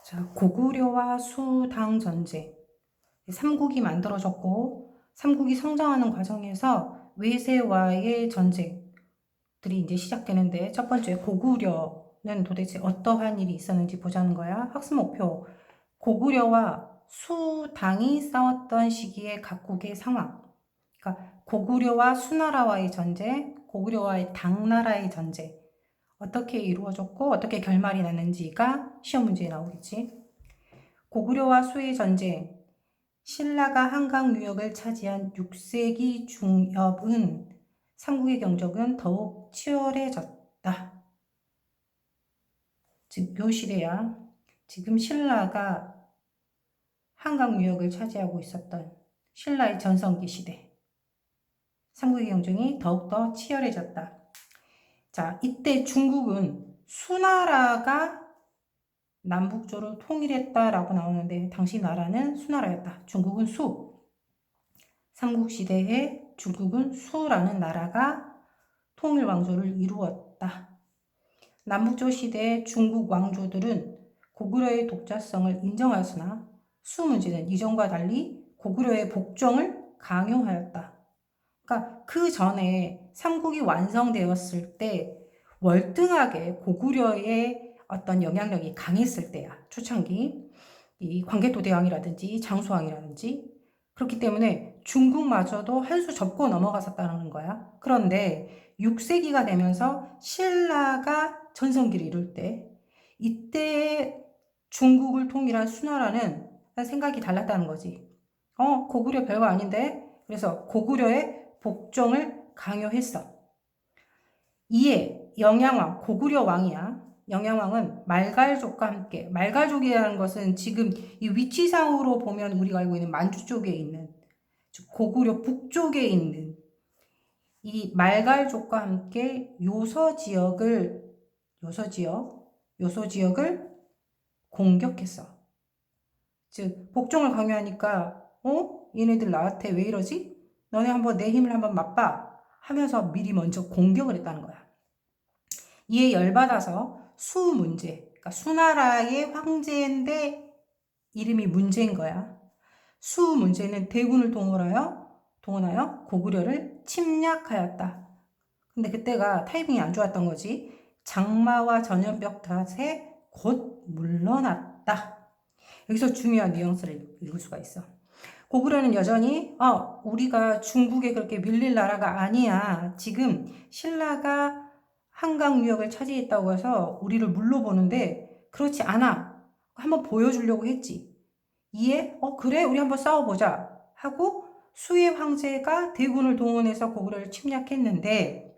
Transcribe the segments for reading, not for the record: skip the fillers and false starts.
자, 고구려와 수당 전쟁. 삼국이 만들어졌고, 삼국이 성장하는 과정에서 외세와의 전쟁들이 이제 시작되는데, 첫 번째, 고구려는 도대체 어떠한 일이 있었는지 보자는 거야. 학습 목표. 고구려와 수당이 싸웠던 시기의 각국의 상황. 그러니까 고구려와 수나라와의 전쟁, 고구려와의 당나라의 전쟁. 어떻게 이루어졌고, 어떻게 결말이 났는지가 시험 문제에 나오겠지. 고구려와 수의 전쟁, 신라가 한강 유역을 차지한 6세기 중엽은 삼국의 경적은 더욱 치열해졌다. 즉, 요 시대야. 지금 신라가 한강 유역을 차지하고 있었던 신라의 전성기 시대. 삼국의 경쟁이 더욱더 치열해졌다. 자, 이때 중국은 수나라가 남북조로 통일했다라고 나오는데 당시 나라는 수나라였다. 중국은 수. 삼국시대에 중국은 수라는 나라가 통일 왕조를 이루었다. 남북조 시대의 중국 왕조들은 고구려의 독자성을 인정하였으나 수 문제는 이전과 달리 고구려의 복종을 강요하였다. 그러니까 그 전에 삼국이 완성되었을 때 월등하게 고구려의 어떤 영향력이 강했을 때야. 초창기. 이 광개토대왕이라든지 장수왕이라든지. 그렇기 때문에 중국마저도 한 수 접고 넘어갔었다는 거야. 그런데 6세기가 되면서 신라가 전성기를 이룰 때 이때 중국을 통일한 수나라는 생각이 달랐다는 거지. 고구려 별거 아닌데? 그래서 고구려의 복종을 강요했어. 이에 영양왕, 고구려 왕이야. 영양왕은 말갈족과 함께, 말갈족이라는 것은 지금 이 위치상으로 보면 우리가 알고 있는 만주 쪽에 있는, 즉 고구려 북쪽에 있는 이 말갈족과 함께 요서 지역을 공격했어. 즉 복종을 강요하니까 얘네들 나한테 왜 이러지? 너네 한번 내 힘을 한번 맛봐 하면서 미리 먼저 공격을 했다는 거야. 이에 열받아서 수 문제, 그러니까 수나라의 황제인데 이름이 문제인 거야. 수 문제는 대군을 동원하여 고구려를 침략하였다. 근데 그때가 타이밍이 안 좋았던 거지. 장마와 전염병 탓에 곧 물러났다. 여기서 중요한 뉘앙스를 읽을 수가 있어. 고구려는 여전히 우리가 중국에 그렇게 밀릴 나라가 아니야. 지금 신라가 한강 유역을 차지했다고 해서 우리를 물러보는데 그렇지 않아. 한번 보여주려고 했지. 이에 그래 우리 한번 싸워보자 하고 수의 황제가 대군을 동원해서 고구려를 침략했는데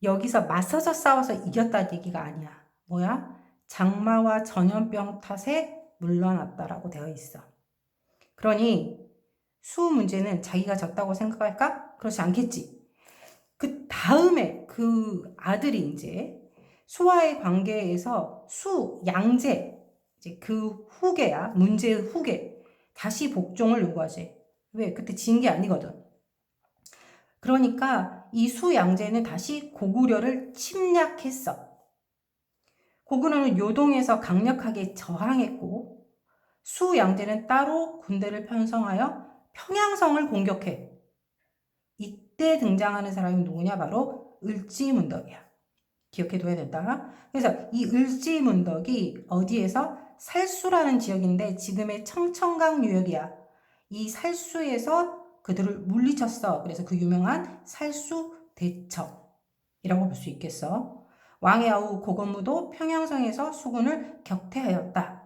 여기서 맞서서 싸워서 이겼다는 얘기가 아니야. 뭐야? 장마와 전염병 탓에 물러났다라고 되어 있어. 그러니 수 문제는 자기가 졌다고 생각할까? 그렇지 않겠지. 그 다음에 그 아들이 이제 수와의 관계에서 수 양제, 이제 그 후계야, 문제의 후계, 다시 복종을 요구하지. 왜? 그때 진 게 아니거든. 그러니까 이 수 양제는 다시 고구려를 침략했어. 고구려는 요동에서 강력하게 저항했고 수 양제는 따로 군대를 편성하여 평양성을 공격해. 이때 등장하는 사람이 누구냐? 바로 을지문덕이야. 기억해둬야 된다. 그래서 이 을지문덕이 어디에서? 살수라는 지역인데 지금의 청천강 유역이야. 이 살수에서 그들을 물리쳤어. 그래서 그 유명한 살수대첩이라고 볼 수 있겠어. 왕의 아우 고건무도 평양성에서 수군을 격퇴하였다.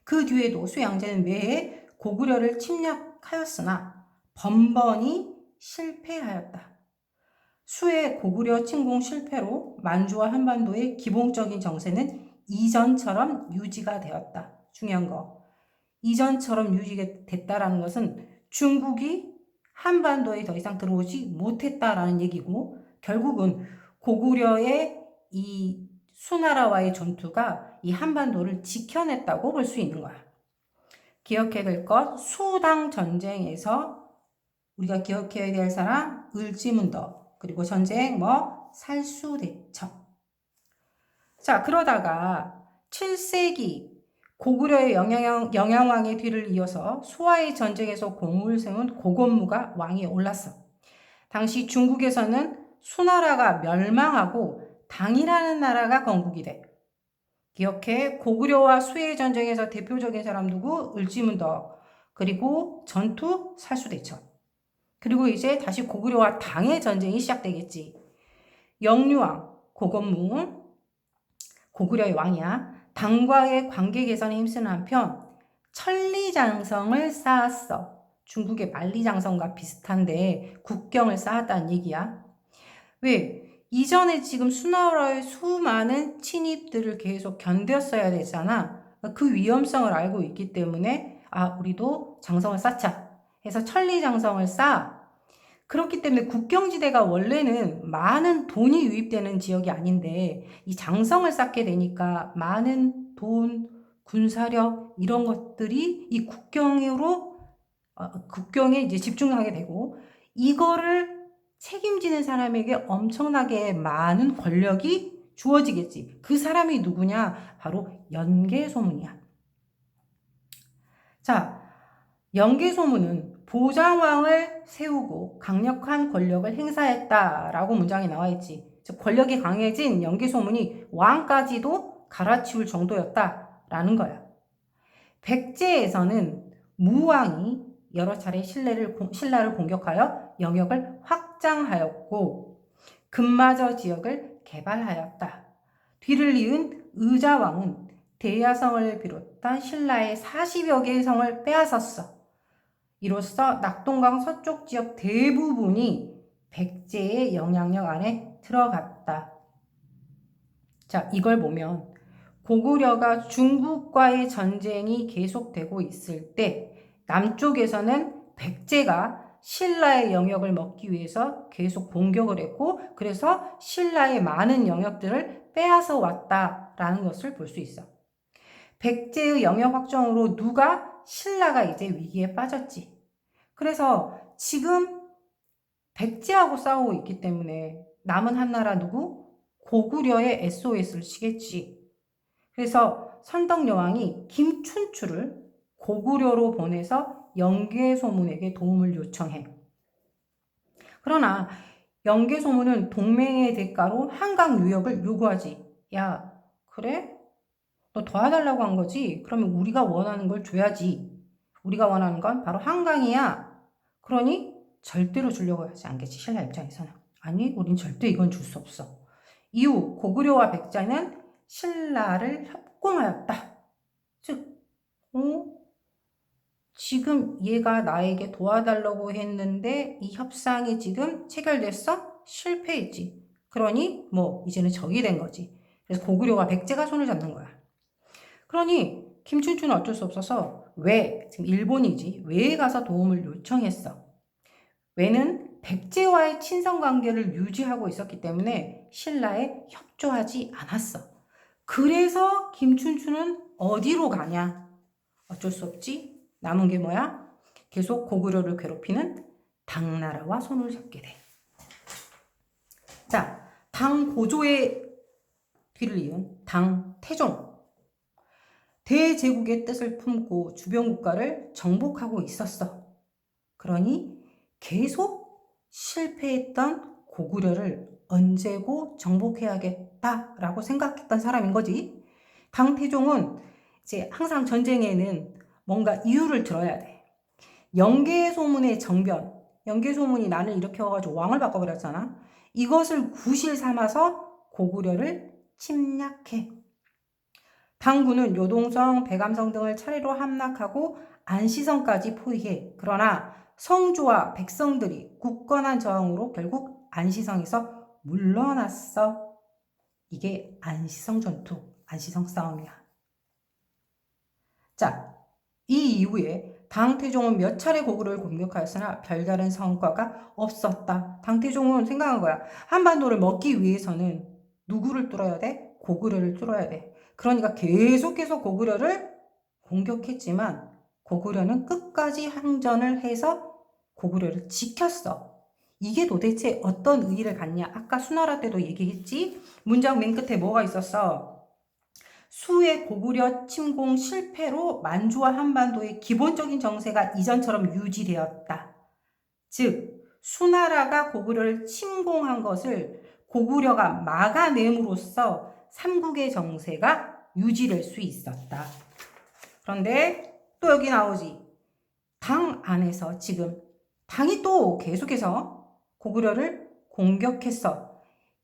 그 뒤에도 수양제는 매해 고구려를 침략하였으나 번번이 실패하였다. 수의 고구려 침공 실패로 만주와 한반도의 기본적인 정세는 이전처럼 유지가 되었다. 중요한 거. 이전처럼 유지가 됐다라는 것은 중국이 한반도에 더 이상 들어오지 못했다라는 얘기고 결국은 고구려의 이 수나라와의 전투가 이 한반도를 지켜냈다고 볼 수 있는 거야. 기억해야 될 것, 수당 전쟁에서 우리가 기억해야 될 사람 을지문덕, 그리고 전쟁 살수대첩. 자, 그러다가 7세기 고구려의 영양왕의 뒤를 이어서 수와의 전쟁에서 공을 세운 고건무가 왕위에 올랐어. 당시 중국에서는 수나라가 멸망하고 당이라는 나라가 건국이 돼. 기억해. 고구려와 수의 전쟁에서 대표적인 사람 누구? 을지문덕. 그리고 전투 살수대첩. 그리고 이제 다시 고구려와 당의 전쟁이 시작되겠지. 영유왕 고건무 고구려의 왕이야. 당과의 관계 개선에 힘쓰는 한편 천리장성을 쌓았어. 중국의 만리장성과 비슷한데 국경을 쌓았다는 얘기야. 왜? 이전에 지금 수나라의 수많은 침입들을 계속 견뎠어야 되잖아. 그 위험성을 알고 있기 때문에 우리도 장성을 쌓자 해서 천리장성을 쌓아. 그렇기 때문에 국경지대가 원래는 많은 돈이 유입되는 지역이 아닌데 이 장성을 쌓게 되니까 많은 돈, 군사력 이런 것들이 이 국경에 이제 집중하게 되고 이거를 책임지는 사람에게 엄청나게 많은 권력이 주어지겠지. 그 사람이 누구냐? 바로 연개소문이야. 자, 연개소문은 보장왕을 세우고 강력한 권력을 행사했다라고 문장에 나와 있지. 즉 권력이 강해진 연개소문이 왕까지도 갈아치울 정도였다라는 거야. 백제에서는 무왕이 여러 차례 신라를 공격하여 영역을 확장하였고 금마저 지역을 개발하였다. 뒤를 이은 의자왕은 대야성을 비롯한 신라의 40여 개의 성을 빼앗았어. 이로써 낙동강 서쪽 지역 대부분이 백제의 영향력 안에 들어갔다. 자, 이걸 보면 고구려가 중국과의 전쟁이 계속되고 있을 때 남쪽에서는 백제가 신라의 영역을 먹기 위해서 계속 공격을 했고 그래서 신라의 많은 영역들을 빼앗아 왔다라는 것을 볼 수 있어. 백제의 영역 확정으로 신라가 이제 위기에 빠졌지. 그래서 지금 백제하고 싸우고 있기 때문에 남은 한나라 누구? 고구려의 SOS를 치겠지. 그래서 선덕여왕이 김춘추를 고구려로 보내서 연개소문에게 도움을 요청해. 그러나 연개소문은 동맹의 대가로 한강 유역을 요구하지. 야, 그래? 너 도와달라고 한 거지? 그러면 우리가 원하는 걸 줘야지. 우리가 원하는 건 바로 한강이야. 그러니 절대로 주려고 하지 않겠지. 신라 입장에서는. 아니, 우린 절대 이건 줄 수 없어. 이후 고구려와 백제는 신라를 협공하였다. 즉, 지금 얘가 나에게 도와달라고 했는데 이 협상이 지금 체결됐어? 실패했지. 그러니 이제는 적이 된 거지. 그래서 고구려와 백제가 손을 잡는 거야. 그러니 김춘추는 어쩔 수 없어서 지금 일본이지. 외에 가서 도움을 요청했어. 외는 백제와의 친선관계를 유지하고 있었기 때문에 신라에 협조하지 않았어. 그래서 김춘추는 어디로 가냐? 어쩔 수 없지. 남은 게 뭐야? 계속 고구려를 괴롭히는 당나라와 손을 잡게 돼. 자, 당고조의 뒤를 이은 당태종. 대제국의 뜻을 품고 주변 국가를 정복하고 있었어. 그러니 계속 실패했던 고구려를 언제고 정복해야겠다라고 생각했던 사람인 거지. 당태종은 이제 항상 전쟁에는 뭔가 이유를 들어야 돼. 연개소문의 정변, 연개소문이 나를 일으켜가지고 왕을 바꿔버렸잖아. 이것을 구실 삼아서 고구려를 침략해. 당군은 요동성, 백암성 등을 차례로 함락하고 안시성까지 포위해. 그러나 성주와 백성들이 굳건한 저항으로 결국 안시성에서 물러났어. 이게 안시성 전투, 안시성 싸움이야. 자, 이 이후에 당태종은 몇 차례 고구려를 공격하였으나 별다른 성과가 없었다. 당태종은 생각한 거야. 한반도를 먹기 위해서는 누구를 뚫어야 돼? 고구려를 뚫어야 돼. 그러니까 계속해서 고구려를 공격했지만 고구려는 끝까지 항전을 해서 고구려를 지켰어. 이게 도대체 어떤 의의를 갖냐? 아까 수나라 때도 얘기했지? 문장 맨 끝에 뭐가 있었어? 수의 고구려 침공 실패로 만주와 한반도의 기본적인 정세가 이전처럼 유지되었다. 즉 수나라가 고구려를 침공한 것을 고구려가 막아냄으로써 삼국의 정세가 유지될 수 있었다. 그런데 또 여기 나오지. 당 안에서 지금 당이 또 계속해서 고구려를 공격했어.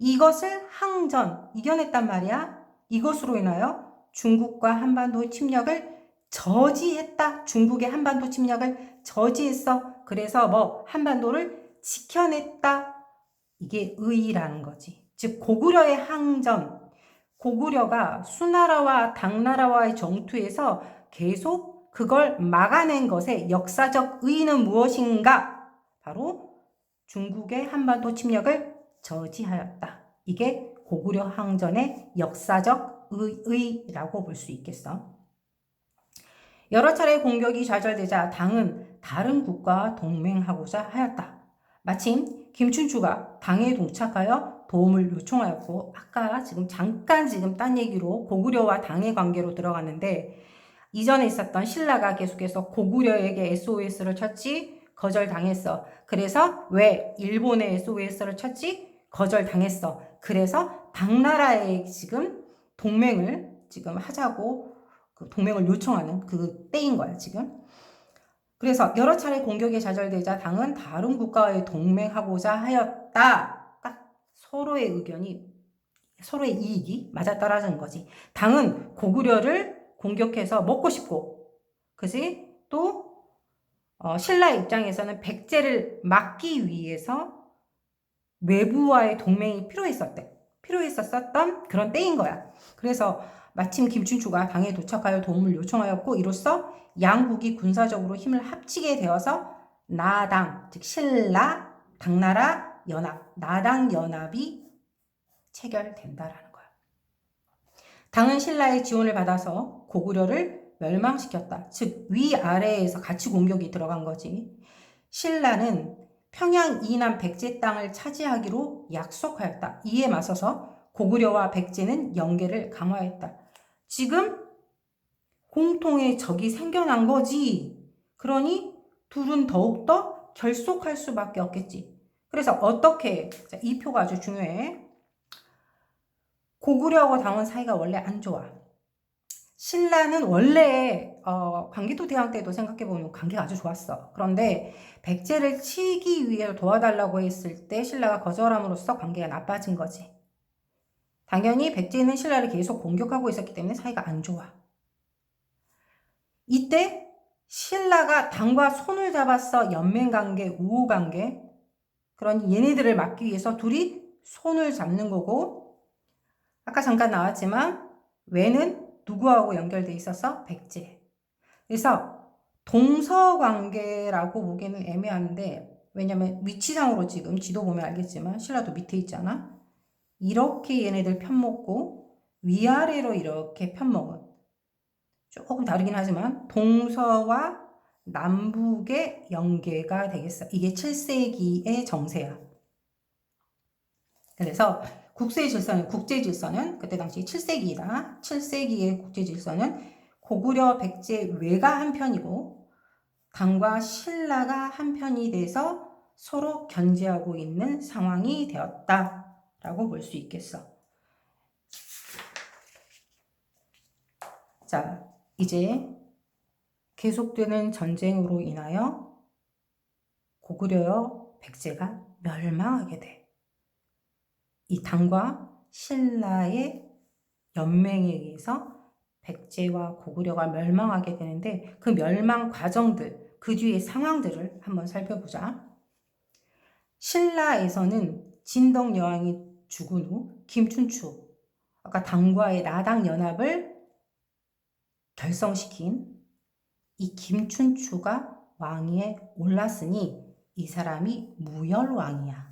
이것을 항전, 이겨냈단 말이야. 이것으로 인하여 중국과 한반도 침략을 저지했다. 중국의 한반도 침략을 저지했어. 그래서 뭐 한반도를 지켜냈다. 이게 의라는 거지. 즉 고구려의 항전, 고구려가 수나라와 당나라와의 전투에서 계속 그걸 막아낸 것의 역사적 의의는 무엇인가? 바로 중국의 한반도 침략을 저지하였다. 이게 고구려 항전의 역사적 의의라고 볼 수 있겠어. 여러 차례 공격이 좌절되자 당은 다른 국가와 동맹하고자 하였다. 마침 김춘추가 당에 동착하여 도움을 요청하였고, 아까 잠깐 딴 얘기로 고구려와 당의 관계로 들어갔는데, 이전에 있었던 신라가 계속해서 고구려에게 SOS를 쳤지 거절당했어. 그래서 왜 일본에 SOS를 쳤지 거절당했어. 그래서 당나라에 지금 동맹을 하자고 그 동맹을 요청하는 그 때인 거야 지금. 그래서 여러 차례 공격에 좌절되자 당은 다른 국가와의 동맹하고자 하였다. 딱 서로의 의견이, 서로의 이익이 맞아떨어진 거지. 당은 고구려를 공격해서 먹고 싶고, 그지? 또 신라의 입장에서는 백제를 막기 위해서 외부와의 동맹이 필요했었던 그런 때인 거야. 그래서 마침 김춘추가 당에 도착하여 도움을 요청하였고, 이로써 양국이 군사적으로 힘을 합치게 되어서 나당, 즉 신라, 당나라 연합, 나당 연합이 체결된다라는 거야. 당은 신라의 지원을 받아서 고구려를 멸망시켰다. 즉 위아래에서 같이 공격이 들어간 거지. 신라는 평양 이남 백제 땅을 차지하기로 약속하였다. 이에 맞서서 고구려와 백제는 연계를 강화했다. 지금 공통의 적이 생겨난 거지. 그러니 둘은 더욱더 결속할 수밖에 없겠지. 그래서 어떻게, 자, 이 표가 아주 중요해. 고구려하고 당은 사이가 원래 안 좋아. 신라는 원래 광기도 대항 때도 생각해보면 관계가 아주 좋았어. 그런데 백제를 치기 위해 도와달라고 했을 때 신라가 거절함으로써 관계가 나빠진 거지. 당연히 백제는 신라를 계속 공격하고 있었기 때문에 사이가 안 좋아. 이때 신라가 당과 손을 잡았어. 연맹관계, 우호관계. 그러니 얘네들을 막기 위해서 둘이 손을 잡는 거고, 아까 잠깐 나왔지만 왜는 누구하고 연결돼 있어서 백제. 그래서 동서관계라고 보기에는 애매한데, 왜냐면 위치상으로 지금 지도 보면 알겠지만 신라도 밑에 있잖아. 이렇게 얘네들 편먹고 위아래로 이렇게 편먹은, 조금 다르긴 하지만 동서와 남북의 연계가 되겠어. 이게 7세기의 정세야. 그래서 국제 질서는 그때 당시 7세기이다. 7세기의 국제 질서는 고구려, 백제, 외가 한 편이고 당과 신라가 한 편이 돼서 서로 견제하고 있는 상황이 되었다라고 볼 수 있겠어. 자, 이제 계속되는 전쟁으로 인하여 고구려와 백제가 멸망하게 돼. 이 당과 신라의 연맹에 의해서 백제와 고구려가 멸망하게 되는데, 그 멸망 과정들, 그 뒤의 상황들을 한번 살펴보자. 신라에서는 진덕 여왕이 죽은 후 김춘추, 아까 당과의 나당 연합을 결성시킨 이 김춘추가 왕위에 올랐으니 이 사람이 무열왕이야.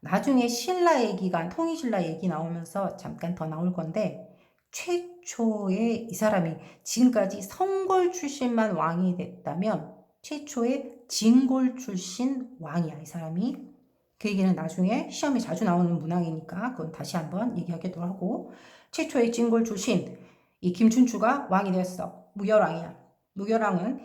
나중에 신라 얘기가, 통일신라 얘기 나오면서 잠깐 더 나올 건데, 최초의 이 사람이 지금까지 성골 출신만 왕이 됐다면 최초의 진골 출신 왕이야, 이 사람이. 그 얘기는 나중에 시험에 자주 나오는 문항이니까 그건 다시 한번 얘기하기도 하고, 최초의 찐골 출신 이 김춘추가 왕이 되었어. 무열왕이야. 무열왕은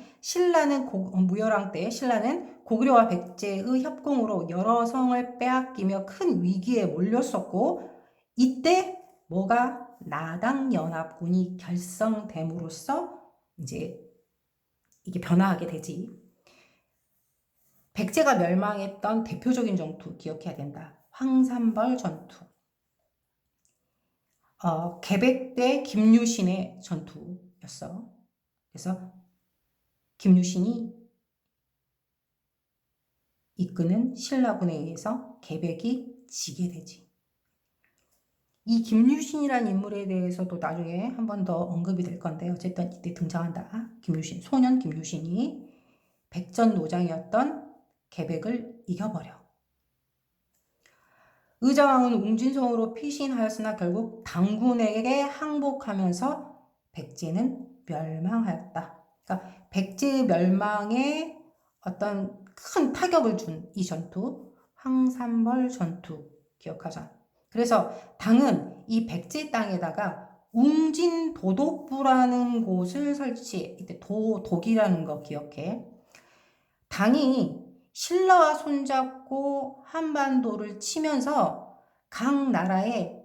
무열왕 때 신라는 고구려와 백제의 협공으로 여러 성을 빼앗기며 큰 위기에 몰렸었고, 이때 뭐가 나당연합군이 결성됨으로써 이제 이게 변화하게 되지. 백제가 멸망했던 대표적인 전투 기억해야 된다. 황산벌 전투. 개백 대 김유신의 전투였어. 그래서 김유신이 이끄는 신라군에 의해서 개백이 지게 되지. 이 김유신이라는 인물에 대해서도 나중에 한 번 더 언급이 될 건데, 어쨌든 이때 등장한다. 김유신, 소년 김유신이 백전노장이었던 개백을 이겨버려. 의자왕은 웅진성으로 피신하였으나 결국 당군에게 항복하면서 백제는 멸망하였다. 그러니까 백제의 멸망에 어떤 큰 타격을 준 이 전투, 황산벌 전투 기억하자. 그래서 당은 이 백제 땅에다가 웅진도독부라는 곳을 설치해. 이때 독이라는 거 기억해. 당이 신라와 손잡고 한반도를 치면서 각 나라에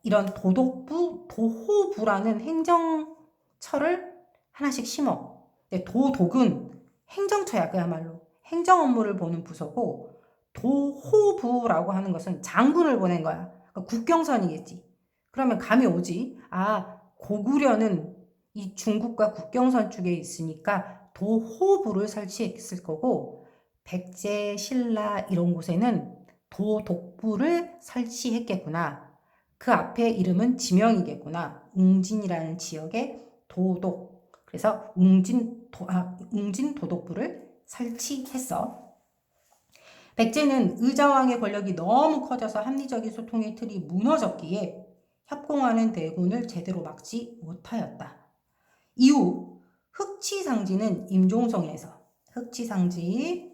이런 도독부, 도호부라는 행정처를 하나씩 심어. 도독은 행정처야, 그야말로. 행정 업무를 보는 부서고, 도호부라고 하는 것은 장군을 보낸 거야. 그러니까 국경선이겠지. 그러면 감이 오지. 아, 고구려는 이 중국과 국경선 쪽에 있으니까 도호부를 설치했을 거고, 백제, 신라 이런 곳에는 도독부를 설치했겠구나. 그 앞에 이름은 지명이겠구나. 웅진이라는 지역에 도독. 그래서 웅진도독부를 설치했어. 백제는 의자왕의 권력이 너무 커져서 합리적인 소통의 틀이 무너졌기에 협공하는 대군을 제대로 막지 못하였다. 이후 흑치상지는 임종성에서, 흑치상지,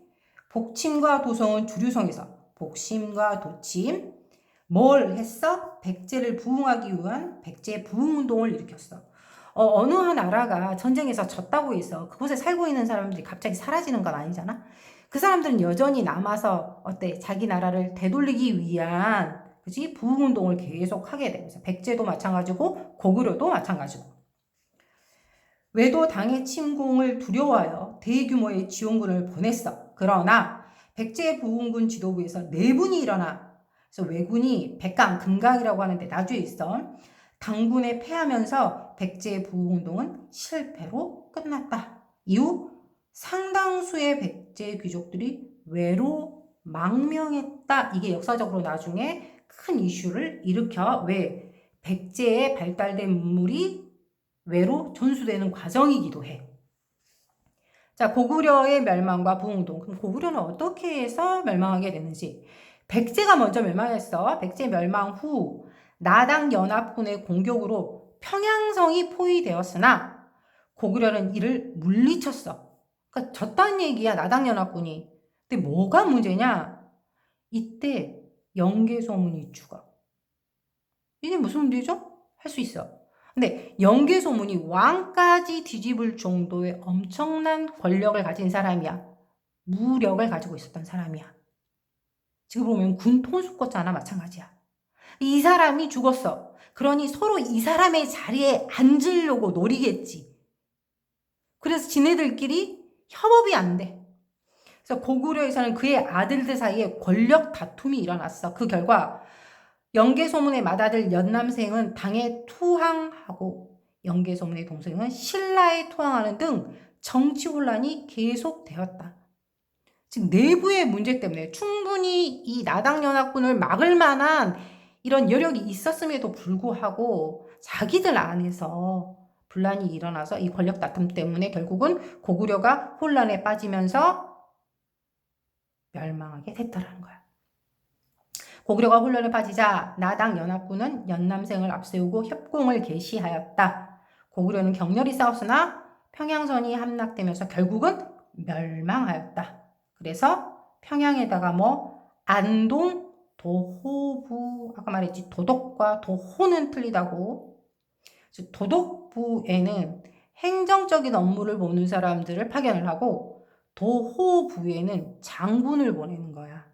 복침과 도성은 주류성에서, 복심과 도침, 뭘 했어? 백제를 부흥하기 위한 백제 부흥운동을 일으켰어. 어느 한 나라가 전쟁에서 졌다고 해서 그곳에 살고 있는 사람들이 갑자기 사라지는 건 아니잖아. 그 사람들은 여전히 남아서 자기 나라를 되돌리기 위한 그지? 부흥운동을 계속 하게 돼. 그래서 백제도 마찬가지고 고구려도 마찬가지고. 외도 당의 침공을 두려워하여 대규모의 지원군을 보냈어. 그러나 백제 부흥군 지도부에서 내분이 일어나. 그래서 왜군이 백강, 금강이라고 하는데 나주에 있어. 당군에 패하면서 백제 부흥운동은 실패로 끝났다. 이후 상당수의 백제 귀족들이 외로 망명했다. 이게 역사적으로 나중에 큰 이슈를 일으켜. 왜? 백제에 발달된 문물이 외로 전수되는 과정이기도 해. 자, 고구려의 멸망과 부흥운동. 그럼 고구려는 어떻게 해서 멸망하게 됐는지. 백제가 먼저 멸망했어. 백제 멸망 후 나당연합군의 공격으로 평양성이 포위되었으나 고구려는 이를 물리쳤어. 그러니까 졌다는 얘기야, 나당연합군이. 근데 뭐가 문제냐? 이때 영계소문이 죽어. 이게 무슨 문제죠? 할 수 있어. 근데 영계소문이 왕까지 뒤집을 정도의 엄청난 권력을 가진 사람이야. 무력을 가지고 있었던 사람이야. 지금 보면 군 통수권자나 마찬가지야. 이 사람이 죽었어. 그러니 서로 이 사람의 자리에 앉으려고 노리겠지. 그래서 지네들끼리 협업이 안 돼. 그래서 고구려에서는 그의 아들들 사이에 권력 다툼이 일어났어. 그 결과 영계소문의 맏아들 연남생은 당에 투항하고 영계소문의 동생은 신라에 투항하는 등 정치 혼란이 계속되었다. 즉 내부의 문제 때문에 충분히 이 나당연합군을 막을 만한 이런 여력이 있었음에도 불구하고 자기들 안에서 분란이 일어나서 이 권력 다툼 때문에 결국은 고구려가 혼란에 빠지면서 멸망하게 됐다라는 거야. 고구려가 혼란에 빠지자 나당연합군은 연남생을 앞세우고 협공을 개시하였다. 고구려는 격렬히 싸웠으나 평양선이 함락되면서 결국은 멸망하였다. 그래서 평양에다가 뭐 안동, 도호부, 아까 말했지 도덕과 도호는 틀리다고. 도덕부에는 행정적인 업무를 보는 사람들을 파견을 하고 도호부에는 장군을 보내는 거야.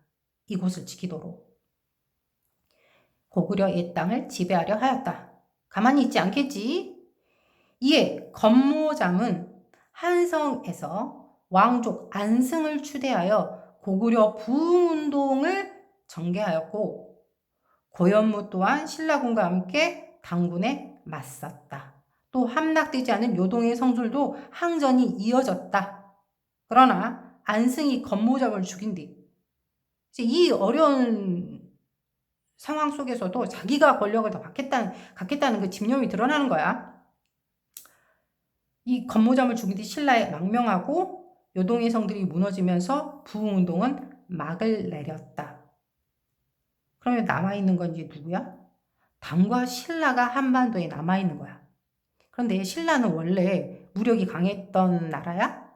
이곳을 지키도록. 고구려 옛 땅을 지배하려 하였다. 가만히 있지 않겠지? 이에 건모잠은 한성에서 왕족 안승을 추대하여 고구려 부흥운동을 전개하였고 고현무 또한 신라군과 함께 당군에 맞섰다. 또 함락되지 않은 요동의 성술도 항전이 이어졌다. 그러나 안승이 건모잠을 죽인 뒤 이 어려운 상황 속에서도 자기가 권력을 더 갖겠다는 그 집념이 드러나는 거야. 이 건모잠을 죽인 뒤 신라에 망명하고 요동의 성들이 무너지면서 부흥운동은 막을 내렸다. 그러면 남아있는 건 이제 누구야? 당과 신라가 한반도에 남아있는 거야. 그런데 신라는 원래 무력이 강했던 나라야?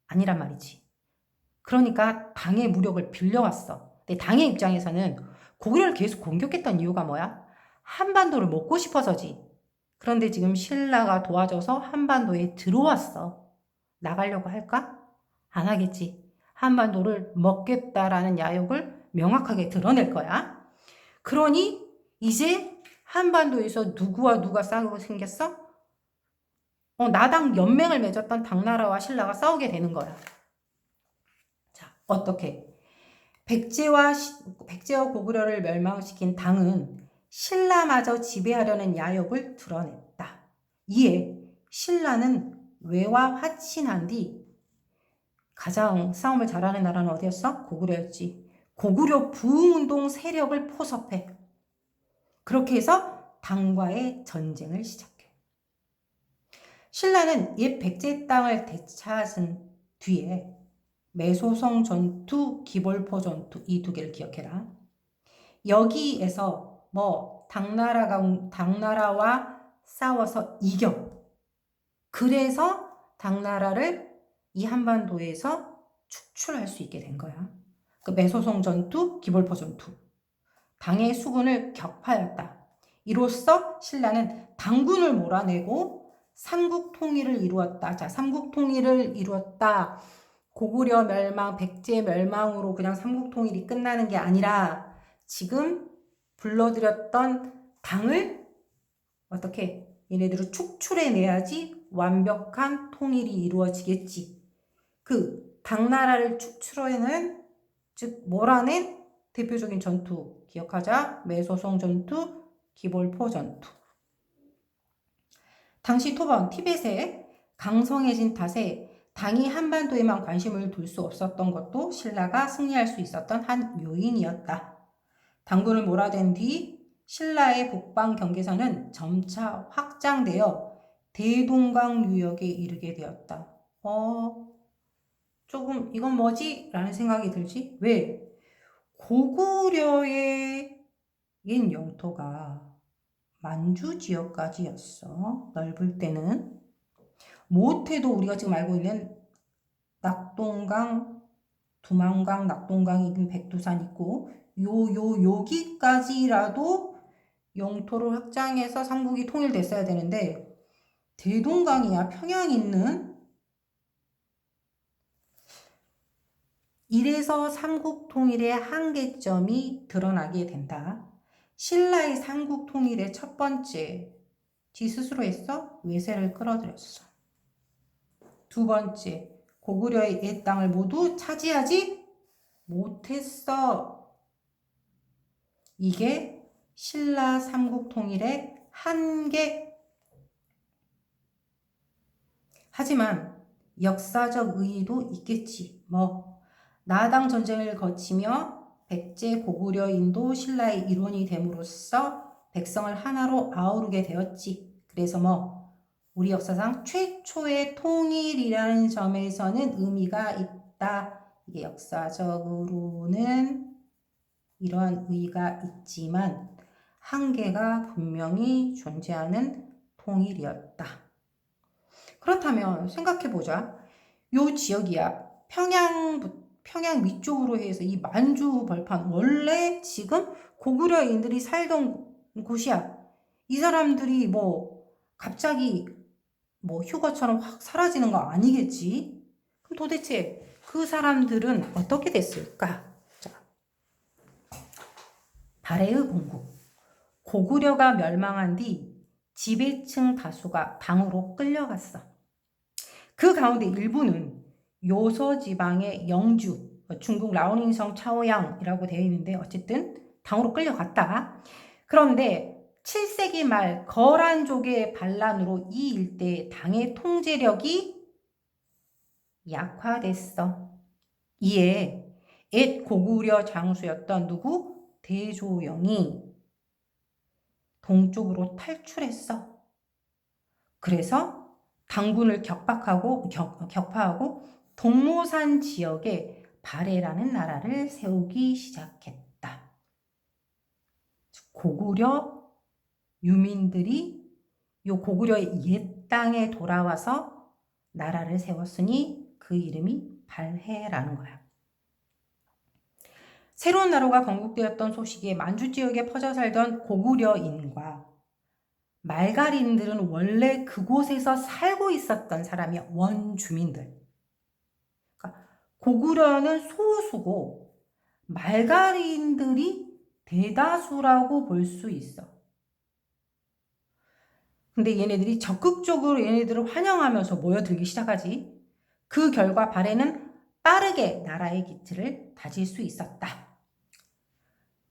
아니란 말이지. 그러니까 당의 무력을 빌려왔어. 근데 당의 입장에서는 고구려를 계속 공격했던 이유가 뭐야? 한반도를 먹고 싶어서지. 그런데 지금 신라가 도와줘서 한반도에 들어왔어. 나가려고 할까? 안 하겠지. 한반도를 먹겠다라는 야욕을 명확하게 드러낼 거야. 그러니 이제 한반도에서 누구와 누가 싸우고 생겼어? 나당 연맹을 맺었던 당나라와 신라가 싸우게 되는 거야. 자, 어떻게? 백제와 고구려를 멸망시킨 당은 신라마저 지배하려는 야욕을 드러냈다. 이에 신라는 외와 화친한 뒤 가장 싸움을 잘하는 나라는 어디였어? 고구려였지. 고구려 부흥운동 세력을 포섭해. 그렇게 해서 당과의 전쟁을 시작해. 신라는 옛 백제 땅을 되찾은 뒤에 매소성 전투, 기벌포 전투 이 두 개를 기억해라. 여기에서 당나라와 싸워서 이겨. 그래서 당나라를 이 한반도에서 축출할 수 있게 된 거야. 그 매소성 전투, 기벌포 전투. 당의 수군을 격파하였다. 이로써 신라는 당군을 몰아내고 삼국 통일을 이루었다. 자, 삼국 통일을 이루었다. 고구려 멸망, 백제 멸망으로 그냥 삼국 통일이 끝나는 게 아니라 지금 불러들였던 당을 어떻게 얘네들을 축출해내야지 완벽한 통일이 이루어지겠지. 그 당나라를 축출해낸, 즉 몰아낸 대표적인 전투 기억하자. 매소성 전투, 기벌포 전투. 당시 토번 티벳에 강성해진 탓에 당이 한반도에만 관심을 둘 수 없었던 것도 신라가 승리할 수 있었던 한 요인이었다. 당군을 몰아낸 뒤 신라의 북방 경계선은 점차 확장되어 대동강 유역에 이르게 되었다. 조금 이건 뭐지? 라는 생각이 들지? 왜? 고구려의 옛 영토가 만주 지역까지였어. 넓을 때는. 못해도 우리가 지금 알고 있는 낙동강, 두만강, 낙동강이 있는 백두산 있고 여기까지라도 영토를 확장해서 삼국이 통일됐어야 되는데 대동강이야 평양 있는 이래서 삼국 통일의 한계점이 드러나게 된다. 신라의 삼국 통일의 첫 번째 지 스스로 했어? 외세를 끌어들였어. 두 번째 고구려의 옛 땅을 모두 차지하지 못했어. 이게 신라 삼국 통일의 한계. 하지만 역사적 의의도 있겠지. 나당 전쟁을 거치며 백제, 고구려, 인도, 신라의 일원이 됨으로써 백성을 하나로 아우르게 되었지. 그래서 우리 역사상 최초의 통일이라는 점에서는 의미가 있다. 이게 역사적으로는 이러한 의의가 있지만 한계가 분명히 존재하는 통일이었다. 그렇다면 생각해보자. 요 지역이야. 평양 위쪽으로 해서 이 만주 벌판 원래 지금 고구려인들이 살던 곳이야. 이 사람들이 뭐 갑자기 뭐 휴거처럼 확 사라지는 거 아니겠지? 그럼 도대체 그 사람들은 어떻게 됐을까? 자, 발해의 공국. 고구려가 멸망한 뒤 지배층 다수가 당으로 끌려갔어. 그 가운데 일부는 요서 지방의 영주, 중국 라오닝성 차오양이라고 되어 있는데 어쨌든 당으로 끌려갔다. 그런데 7세기 말 거란족의 반란으로 이 일대의 당의 통제력이 약화됐어. 이에 옛 고구려 장수였던 누구? 대조영이 동쪽으로 탈출했어. 그래서 당군을 격파하고 동모산 지역에 발해라는 나라를 세우기 시작했다. 고구려 유민들이 요 고구려의 옛 땅에 돌아와서 나라를 세웠으니 그 이름이 발해라는 거야. 새로운 나라가 건국되었던 소식에 만주 지역에 퍼져 살던 고구려인과 말갈인들은 원래 그곳에서 살고 있었던 사람이야. 원주민들. 그러니까 고구려는 소수고 말갈인들이 대다수라고 볼 수 있어. 근데 얘네들이 적극적으로 얘네들을 환영하면서 모여들기 시작하지. 그 결과 발해는 빠르게 나라의 기틀을 다질 수 있었다.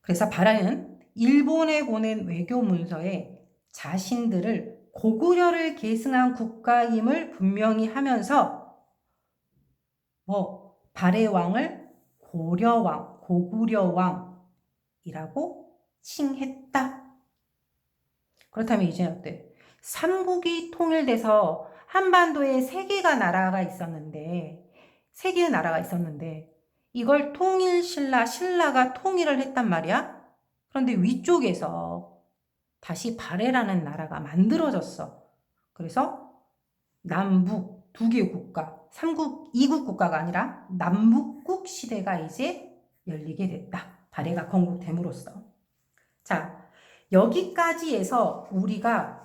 그래서 발해는 일본에 보낸 외교 문서에 자신들을 고구려를 계승한 국가임을 분명히 하면서 발해 왕을 고려왕, 고구려왕이라고 칭했다. 그렇다면 이제 어때? 삼국이 통일돼서 한반도에 세 개의 나라가 있었는데 이걸 신라가 통일을 했단 말이야. 그런데 위쪽에서 다시 발해라는 나라가 만들어졌어. 그래서 남북 두 개 국가, 삼국 이국 국가가 아니라 남북국 시대가 이제 열리게 됐다. 발해가 건국됨으로써. 자, 여기까지 해서 우리가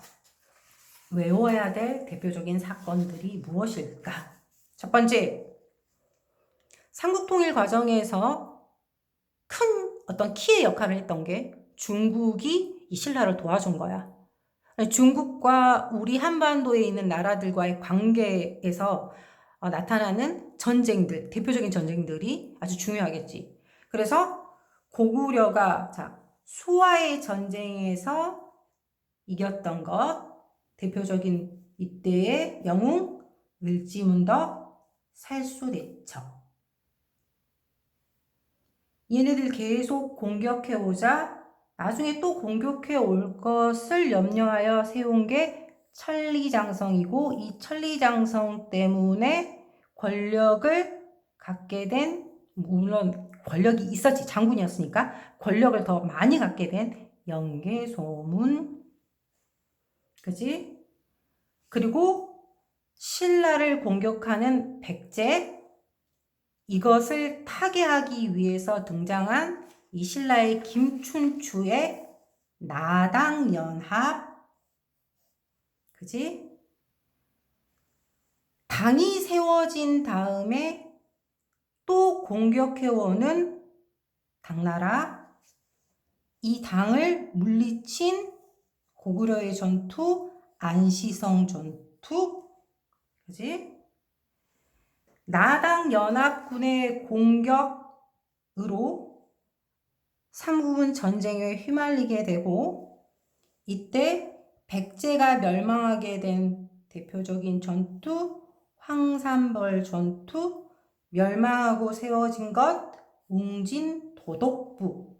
외워야 될 대표적인 사건들이 무엇일까? 첫 번째, 삼국통일 과정에서 큰 어떤 키의 역할을 했던 게 중국이 이 신라를 도와준 거야. 중국과 우리 한반도에 있는 나라들과의 관계에서 나타나는 전쟁들, 대표적인 전쟁들이 아주 중요하겠지. 그래서 고구려가 수화의 전쟁에서 이겼던 것, 대표적인 이때의 영웅, 을지문덕, 살수대첩. 얘네들 계속 공격해오자 나중에 또 공격해 올 것을 염려하여 세운 게 천리장성이고, 이 천리장성 때문에 권력을 갖게 된, 물론 권력이 있었지, 장군이었으니까 권력을 더 많이 갖게 된 영계소문, 그지? 그리고 신라를 공격하는 백제, 이것을 타개하기 위해서 등장한 이 신라의 김춘추의 나당연합, 그지? 당이 세워진 다음에 또 공격해오는 당나라, 이 당을 물리친 고구려의 전투, 안시성 전투, 그지? 나당연합군의 공격으로 삼국은 전쟁에 휘말리게 되고, 이때 백제가 멸망하게 된 대표적인 전투, 황산벌 전투, 멸망하고 세워진 것, 웅진도독부.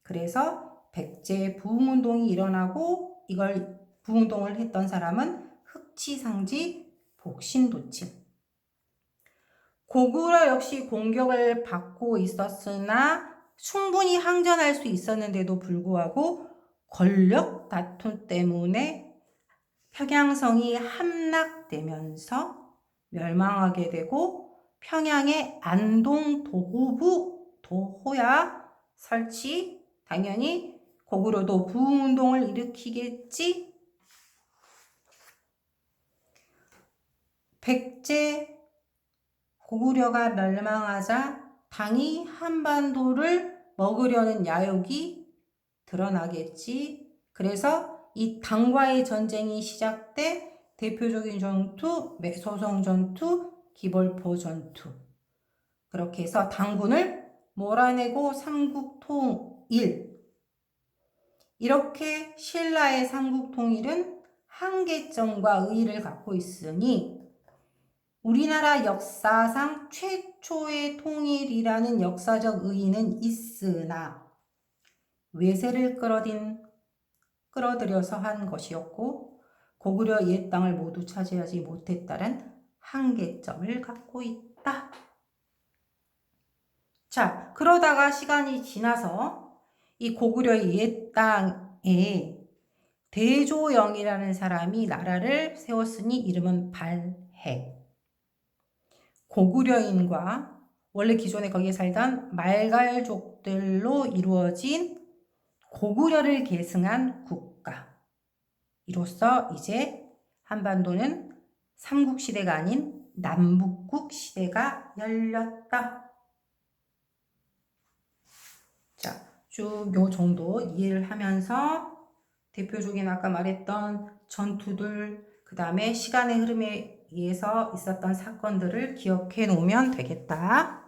그래서 백제 부흥운동이 일어나고, 이걸 부흥운동을 했던 사람은 흑치상지 복신도친. 고구려 역시 공격을 받고 있었으나 충분히 항전할 수 있었는데도 불구하고 권력 다툼 때문에 평양성이 함락되면서 멸망하게 되고, 평양의 안동 도호부 도호야 설치. 당연히 고구려도 부운동을 일으키겠지. 백제 고구려가 멸망하자 당이 한반도를 먹으려는 야욕이 드러나겠지. 그래서 이 당과의 전쟁이 시작돼 대표적인 전투, 매소성 전투, 기벌포 전투. 그렇게 해서 당군을 몰아내고 삼국통일. 이렇게 신라의 삼국통일은 한계점과 의의를 갖고 있으니 우리나라 역사상 최초의 통일이라는 역사적 의의는 있으나 외세를 끌어들여서 한 것이었고 고구려 옛 땅을 모두 차지하지 못했다는 한계점을 갖고 있다. 자, 그러다가 시간이 지나서 이 고구려의 옛 땅에 대조영이라는 사람이 나라를 세웠으니 이름은 발해. 고구려인과 원래 기존에 거기에 살던 말갈족들로 이루어진 고구려를 계승한 국가. 이로써 이제 한반도는 삼국시대가 아닌 남북국 시대가 열렸다. 자, 쭉 요 정도 이해를 하면서 대표적인 아까 말했던 전투들, 그 다음에 시간의 흐름에 의해서 있었던 사건들을 기억해 놓으면 되겠다.